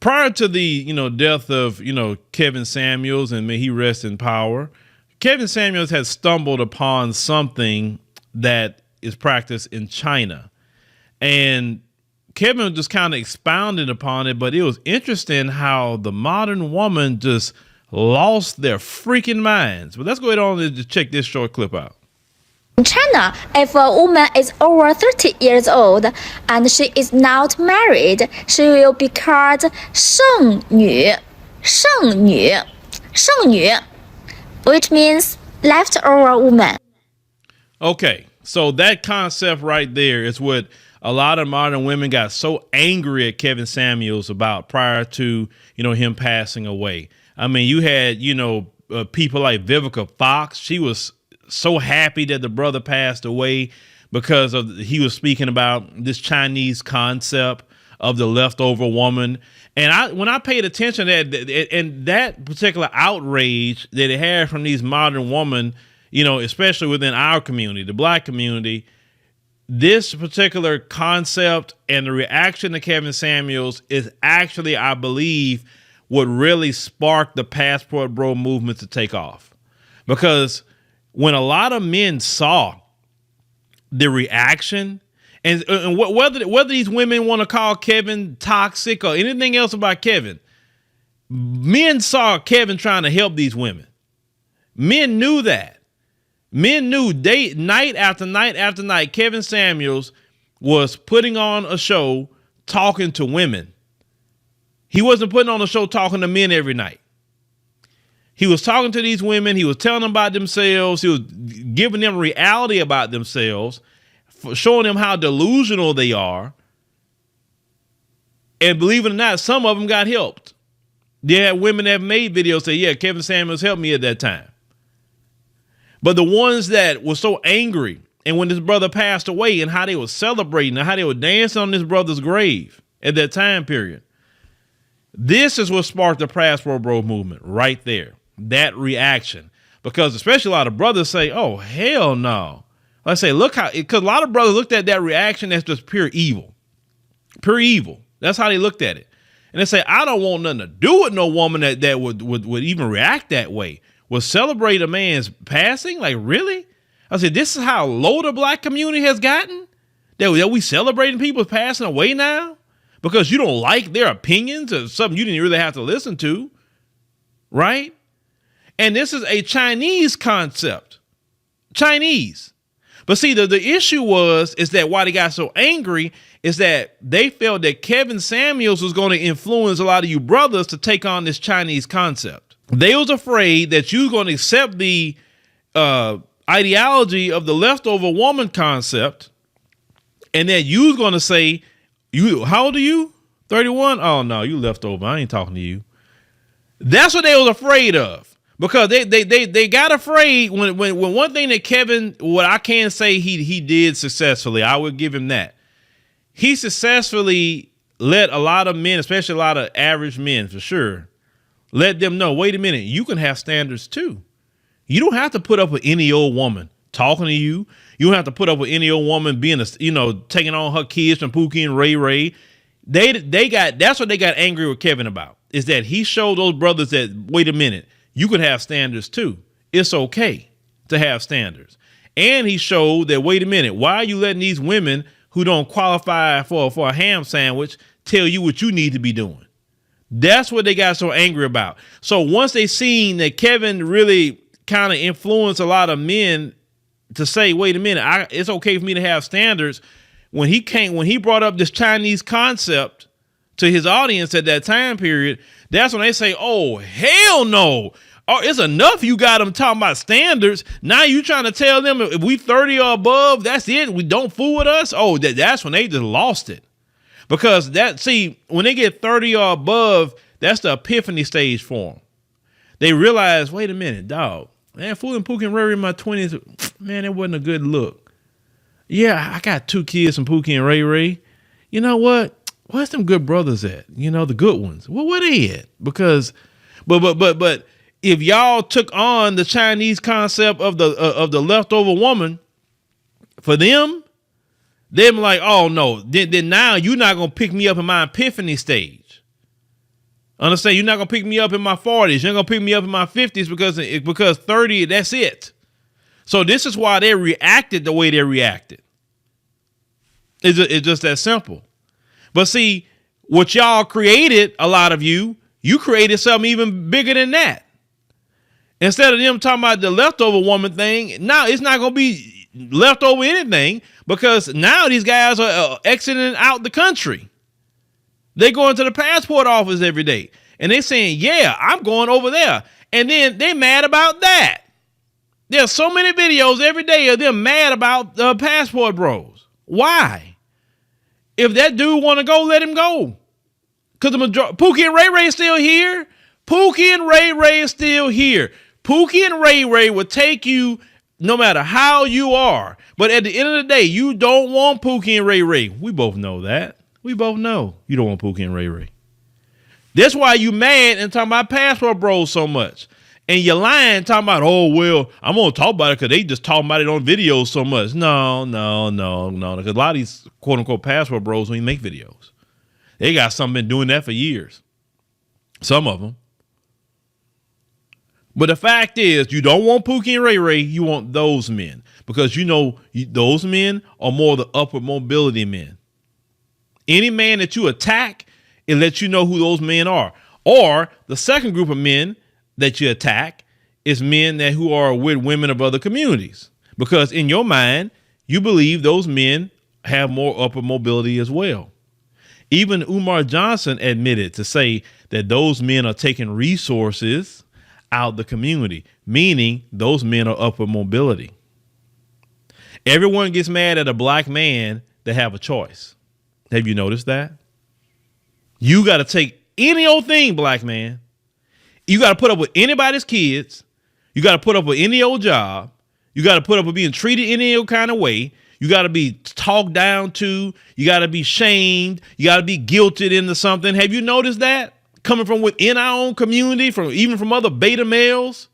prior to the, death of, Kevin Samuels, and may he rest in power, Kevin Samuels had stumbled upon something that is practiced in China. And Kevin just kind of expounded upon it, but it was interesting how the modern woman just lost their freaking minds. But let's go ahead on and check this short clip out. In China, if a woman is over 30 years old and she is not married, she will be called 剩女,剩女,剩女, which means leftover woman. Okay, so that concept right there is what a lot of modern women got so angry at Kevin Samuels about prior to, him passing away. I mean, you had, people like Vivica Fox. She was so happy that the brother passed away because he was speaking about this Chinese concept of the leftover woman. And when I paid attention to that, and that particular outrage that it had from these modern women, especially within our community, the black community, this particular concept and the reaction to Kevin Samuels is actually, I believe, what really sparked the Passport Bro movement to take off. Because when a lot of men saw the reaction, and whether these women want to call Kevin toxic or anything else about Kevin, men saw Kevin trying to help these women. Men knew that. Men knew night after night after night, Kevin Samuels was putting on a show talking to women. He wasn't putting on a show talking to men every night. He was talking to these women. He was telling them about themselves. He was giving them reality about themselves, showing them how delusional they are. And believe it or not, some of them got helped. There had women that have made videos say, yeah, Kevin Samuels helped me at that time. But the ones that were so angry, and when this brother passed away and how they were celebrating and how they were dancing on this brother's grave at that time period, this is what sparked the Passport Bro movement right there. That reaction. Because especially a lot of brothers say, oh, hell no. Let's say, look how, because a lot of brothers looked at that reaction as just pure evil. Pure evil. That's how they looked at it. And they say, I don't want nothing to do with no woman that would even react that way. Would celebrate a man's passing? Like, really? I said, this is how low the black community has gotten? That we celebrating people passing away now? Because you don't like their opinions or something you didn't really have to listen to. Right? And this is a Chinese concept. Chinese. But see, the issue is that why they got so angry is that they felt that Kevin Samuels was going to influence a lot of you brothers to take on this Chinese concept. They was afraid that you was going to accept the ideology of the leftover woman concept, and that you was going to say, how old are you? 31? Oh, no, you leftover. I ain't talking to you. That's what they was afraid of, because they got afraid when one thing that Kevin, what I can say he did successfully, I would give him that. He successfully let a lot of men, especially a lot of average men for sure, let them know, wait a minute, you can have standards too. You don't have to put up with any old woman talking to you. You don't have to put up with any old woman being, taking on her kids from Pookie and Ray Ray. That's what they got angry with Kevin about, is that he showed those brothers that, wait a minute, you can have standards too. It's okay to have standards. And he showed that, wait a minute, why are you letting these women who don't qualify for a ham sandwich tell you what you need to be doing? That's what they got so angry about. So once they seen that Kevin really kind of influenced a lot of men to say, wait a minute, it's okay for me to have standards. When he brought up this Chinese concept to his audience at that time period, that's when they say, oh, hell no. Oh, it's enough you got them talking about standards. Now you trying to tell them if we 30 or above, that's it. We don't fool with us. Oh, that's when they just lost it. Because when they get 30 or above, that's the epiphany stage for them. They realize, wait a minute, dog. Man, fooling Pookie and Ray Ray in my 20s, man, it wasn't a good look. Yeah, I got 2 kids from Pookie and Ray Ray. You know what? Where's them good brothers at? The good ones. Well, where they at? Because, but if y'all took on the Chinese concept of the leftover woman, for them like, oh no, then now you're not gonna pick me up in my epiphany stage. Understand? You're not gonna pick me up in my 40s. You're not gonna pick me up in my 50s because 30, that's it. So this is why they reacted the way they reacted. It's just that simple. But see, what y'all created, a lot of you created something even bigger than that. Instead of them talking about the leftover woman thing, now it's not going to be leftover anything, because now these guys are exiting out the country. They go into the passport office every day and they saying, yeah, I'm going over there. And then they mad about that. There's so many videos every day of them mad about passport bros. Why? If that dude want to go, let him go. Because the majority, Pookie and Ray Ray still here. Pookie and Ray Ray is still here. Pookie and Ray Ray will take you no matter how you are. But at the end of the day, you don't want Pookie and Ray Ray. We both know that. We both know you don't want Pookie and Ray Ray. That's why you mad and talking about passport bros so much. And you're lying, talking about, oh, well, I'm going to talk about it because they just talking about it on videos so much. No. Because a lot of these quote unquote passport bros don't even make videos. They got some been doing that for years. Some of them. But the fact is, you don't want Pookie and Ray Ray. You want those men, because you know those men are more the upward mobility men. Any man that you attack, it lets you know who those men are. Or the second group of men that you attack is men who are with women of other communities, because in your mind, you believe those men have more upward mobility as well. Even Umar Johnson admitted to say that those men are taking resources out the community, meaning those men are upward mobility. Everyone gets mad at a black man that have a choice. Have you noticed that? You got to take any old thing, black man. You got to put up with anybody's kids. You got to put up with any old job. You got to put up with being treated any old kind of way. You got to be talked down to. You got to be shamed. You got to be guilted into something. Have you noticed that? Coming from within our own community, even from other beta males?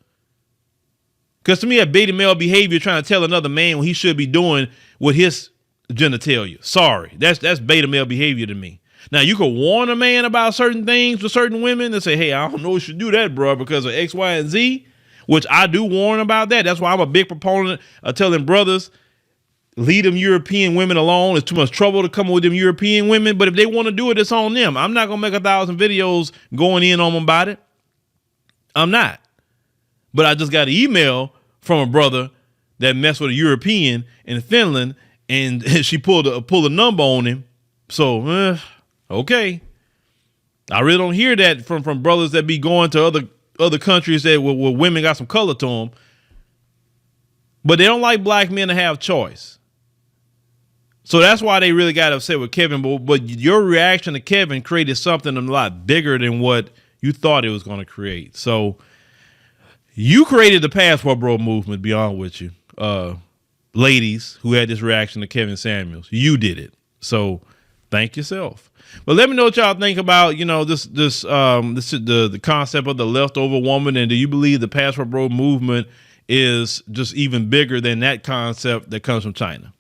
Because to me, a beta male behavior trying to tell another man what he should be doing with his genitalia. Sorry, that's beta male behavior to me. Now, you could warn a man about certain things with certain women and say, hey, I don't know if you should do that, bro, because of X, Y, and Z, which I do warn about that. That's why I'm a big proponent of telling brothers, leave them European women alone. It's too much trouble to come with them European women. But if they want to do it, it's on them. I'm not going to make 1,000 videos going in on them about it. I'm not. But I just got an email from a brother that messed with a European in Finland, and she pulled a number on him. So, okay. I really don't hear that from brothers that be going to other countries that where women got some color to them. But they don't like black men to have choice. So that's why they really got upset with Kevin. But your reaction to Kevin created something a lot bigger than what you thought it was going to create. So you created the passport bro movement, beyond with you. Ladies who had this reaction to Kevin Samuels. You did it. So thank yourself. But let me know what y'all think about, the concept of the leftover woman. And do you believe the passport bro movement is just even bigger than that concept that comes from China?